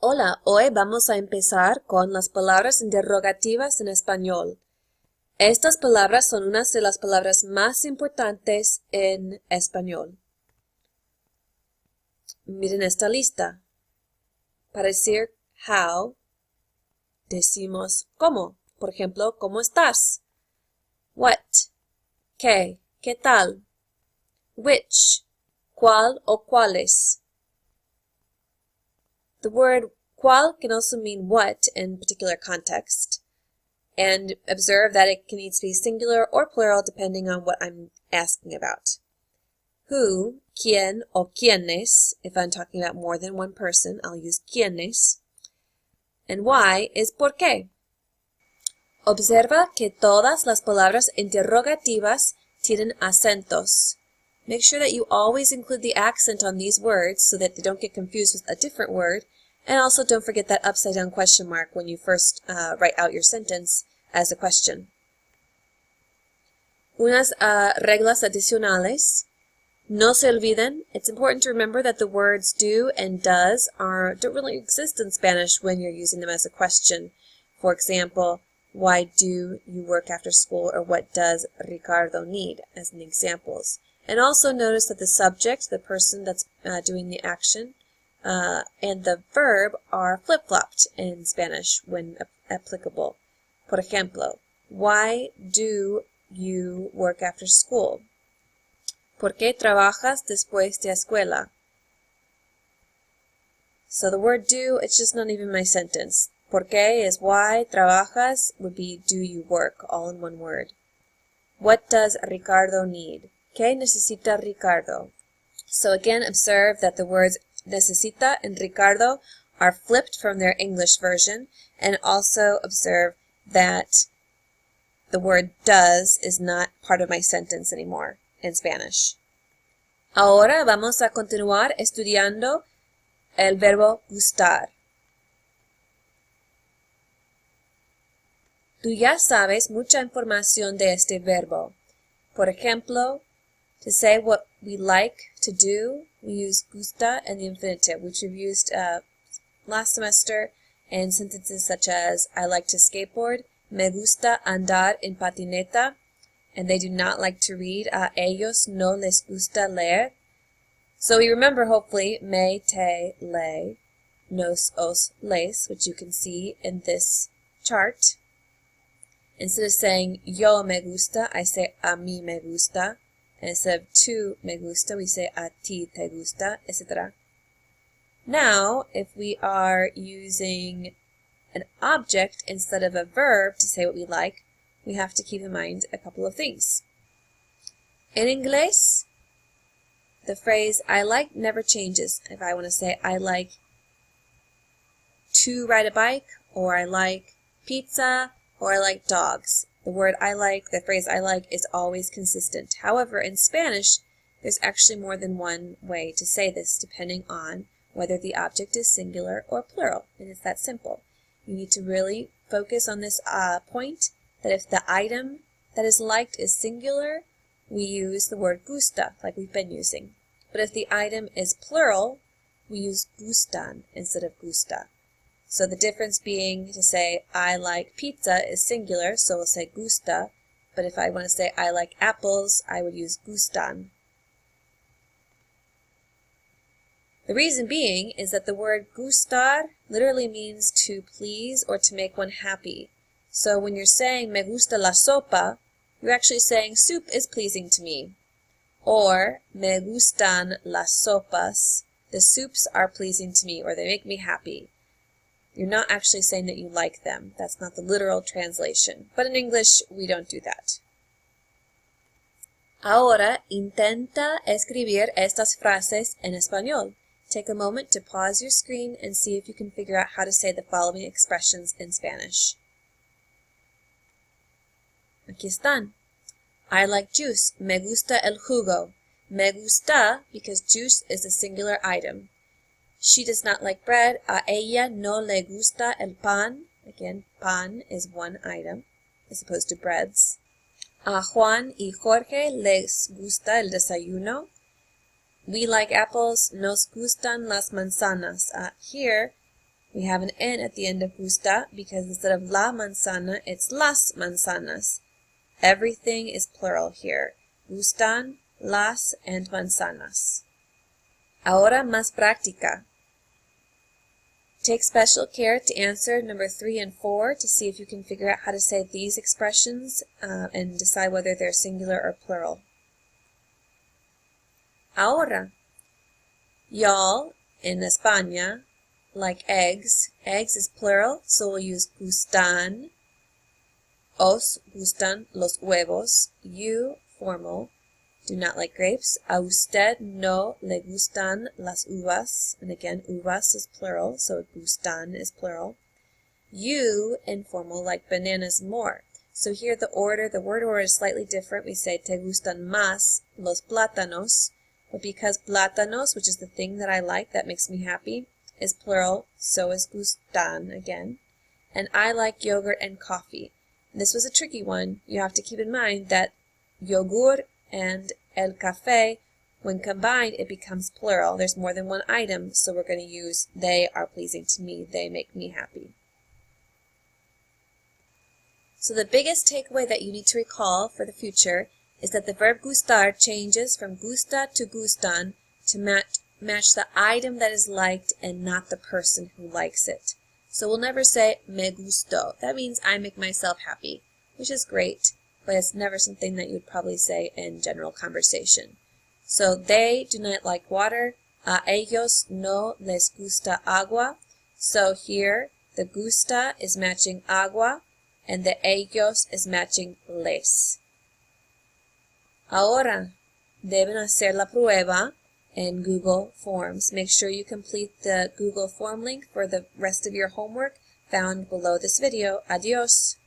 Hola, hoy vamos a empezar con las palabras interrogativas en español. Estas palabras son unas de las palabras más importantes en español. Miren esta lista. Para decir how, decimos cómo. Por ejemplo, ¿cómo estás? What, ¿qué tal? Which, ¿cuál o cuáles? The word cuál can also mean what in particular context. And observe that it can either be singular or plural depending on what I'm asking about. Who, quién o quiénes, if I'm talking about more than one person, I'll use quiénes. And why is por qué. Observa que todas las palabras interrogativas tienen acentos. Make sure that you always include the accent on these words so that they don't get confused with a different word. And also don't forget that upside down question mark when you first write out your sentence as a question. Unas reglas adicionales. No se olviden, it's important to remember that the words do and does don't really exist in Spanish when you're using them as a question. For example, why do you work after school, or what does Ricardo need, as in examples. And also notice that the subject, the person that's doing the action, and the verb are flip-flopped in Spanish when applicable. Por ejemplo, why do you work after school? ¿Por qué trabajas después de escuela? So the word do, it's just not even my sentence. ¿Por qué is why, trabajas would be do you work, all in one word. What does Ricardo need? ¿Qué necesita Ricardo? So again, observe that the words necesita and Ricardo are flipped from their English version, and also observe that the word does is not part of my sentence anymore in Spanish. Ahora vamos a continuar estudiando el verbo gustar. Tú ya sabes mucha información de este verbo. Por ejemplo, to say what we like to do, we use gusta and the infinitive, which we've used last semester in sentences such as, I like to skateboard, me gusta andar en patineta, and they do not like to read, a ellos no les gusta leer. So we remember, hopefully, me, te, le, nos, os, les, which you can see in this chart. Instead of saying yo me gusta, I say a mí me gusta. And instead of tú me gusta, we say a ti te gusta, etc. Now, if we are using an object instead of a verb to say what we like, we have to keep in mind a couple of things. In English, the phrase I like never changes. If I want to say I like to ride a bike, or I like pizza, or I like dogs, the phrase I like is always consistent. However, in Spanish, there's actually more than one way to say this, depending on whether the object is singular or plural. And it's that simple. You need to really focus on this point, that if the item that is liked is singular, we use the word gusta, like we've been using. But if the item is plural, we use gustan instead of gusta. So the difference being to say I like pizza is singular, so we'll say gusta. But if I want to say I like apples, I would use gustan. The reason being is that the word gustar literally means to please or to make one happy. So when you're saying me gusta la sopa, you're actually saying soup is pleasing to me. Or me gustan las sopas, the soups are pleasing to me, or they make me happy. You're not actually saying that you like them. That's not the literal translation. But in English, we don't do that. Ahora intenta escribir estas frases en español. Take a moment to pause your screen and see if you can figure out how to say the following expressions in Spanish. Aquí están. I like juice. Me gusta el jugo. Me gusta because juice is a singular item. She does not like bread. A ella no le gusta el pan. Again, pan is one item as opposed to breads. A Juan y Jorge les gusta el desayuno. We like apples. Nos gustan las manzanas. Here, We have an N at the end of gusta because instead of la manzana, it's las manzanas. Everything is plural here. Gustan, las, and manzanas. Ahora más práctica. Take special care to answer number 3 and 4 to see if you can figure out how to say these expressions and decide whether they're singular or plural. Ahora. Y'all in España like eggs. Eggs is plural, so we'll use gustan. Os gustan los huevos. You, formal, do not like grapes. A usted no le gustan las uvas. And again, uvas is plural, so gustan is plural. You, informal, like bananas more. So here the word order is slightly different. We say te gustan más los plátanos. But because plátanos, which is the thing that I like, that makes me happy, is plural, so is gustan again. And I like yogurt and coffee. This was a tricky one. You have to keep in mind that yogur and el café, when combined, it becomes plural. There's more than one item, so we're going to use they are pleasing to me. They make me happy. So the biggest takeaway that you need to recall for the future is that the verb gustar changes from gusta to gustan to match the item that is liked and not the person who likes it. So we'll never say me gustó. That means I make myself happy, which is great, but it's never something that you'd probably say in general conversation. So they do not like water. A ellos no les gusta agua. So here the gusta is matching agua and the ellos is matching les. Ahora deben hacer la prueba in Google Forms. Make sure you complete the Google Form link for the rest of your homework found below this video. Adios.